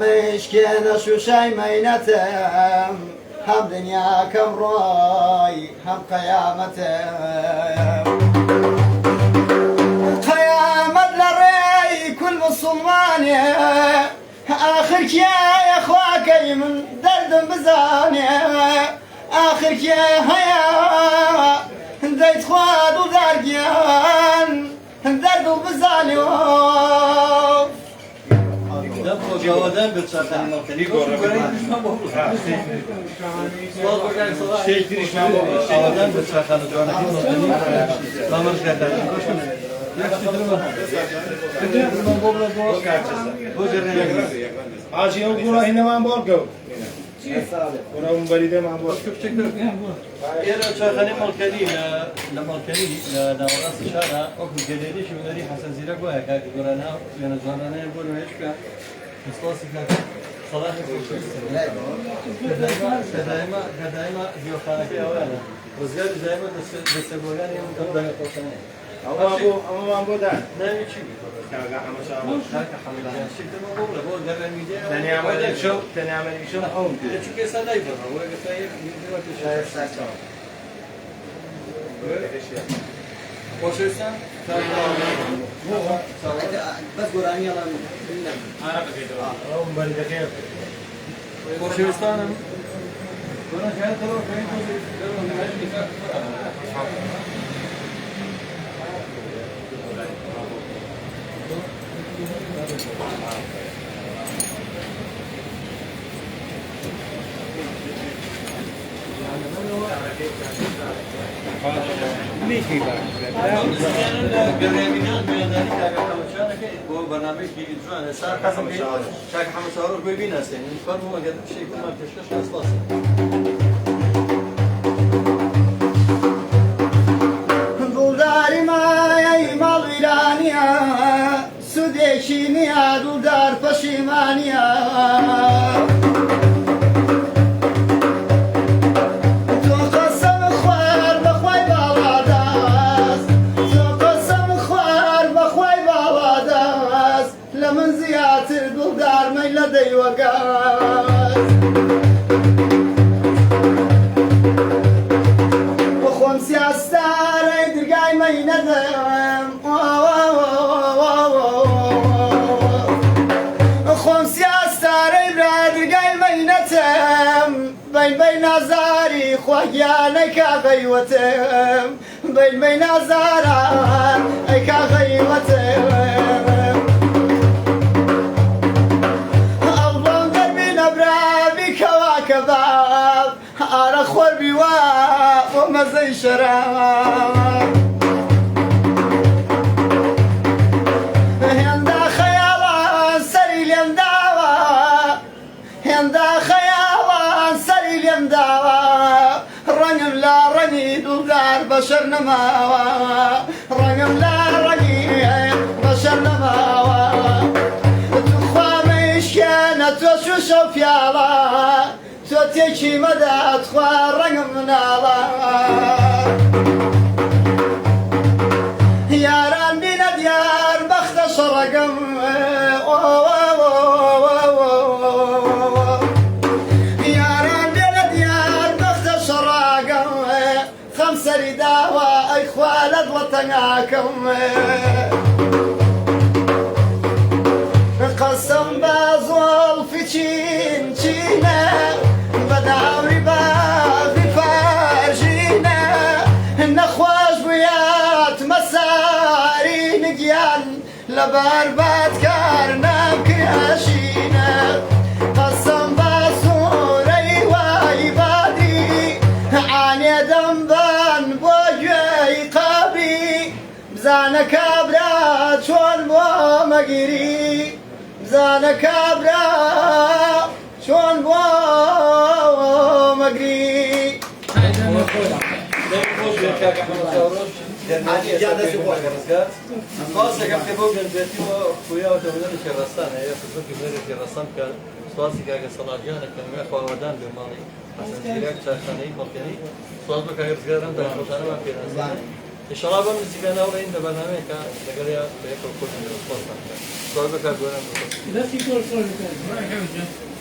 مشكين شوشاي مينتم هم دنيا كم روي هم قيامتم قيامت لري كل مسلمان آخرك يا اخواك من درد بزاني آخرك هيا ديت خواد ودارجيان درد بزاني جوادن بتسافر مكاني جوادن بتسافر ونوم بريدة ما بقول. شوف شكله. يلا شغالين مالكني لمالكني لنوراس الشارع أكو جديدي شو بدري حسن زيرك ويا كاك قرانا ينزلنا يقولوا إيش كا مستوصف كا صلاح كدايما جو خانك يا ولا وزياد دايما بس بقولان يوم تبدأ قصنا. أما ما بدأ. نعم شيء. كاغا حمشة. كاغا حمشة. شيء ما بقول بقول قبل ميديا. تاني عمل شو حوم. شو كيس هذا يبغى هو كفاية دلوقتي شايف ساكتة. وش اسمه؟ بس قراني الله. أنا بقيت. بريد كيف. وش اسمه؟ أنا جاي تروح فين؟ ليكي بقى برنامجنا بيداني كاغا حمشانك هو برنامج جديد جوان صار قسم كاغا حمشاروش بيبينا سين فرمو ما قد شيء ما تشكش اصلا دولداري ما يا مال ويرانيا سوديشينيا دولدار پشیمانيا لدي وقاس وخون سياستار يدرقاي ما يندم وخون سياستار يدرقاي ما يندم بين زاري خواجاني كغيوتم بين زاري كغيوتم كباب أنا خور بوا وما زي شراب هندا خيالا سري اليمداوا هندا خيالا سري اليمداوا رنم لا رني دولدار بشر نماوا رنم لا رني بشر نماوا تخوا مشكنة وشو شوفيالا توتيكي مدى أدخل رقم من الله ياران بينا ديار بخدش رقم ياران بينا ديار بخدش رقم خمسة رداوة إخوال أدوتناكم قسم بازول في تشين تشينا بداوري باغي فارجينا نخواش بيات مساري نقيان لباربات كارنا كراشينا قسم باسوري وايبادي عاني دنبان بوجوي قابي بزانا كابرات شون بو مقيري بزانا كابرات شون بو مقري خاصة كم تبغى جنبتي وخويا وتولد الرسام هي فكرة كبيرة الرسام كان صوصي كأجل صلاجان كان مأخوة ودان بمالي حسن زيرك شاخني مكاني صوص بكأجل صغيران ده خسارة ما في ناس ان شاء الله بمزي كان اول عند برنامج لقال يا بياكل كل من الفرصه. صار بك اقول انا لا في كل كان.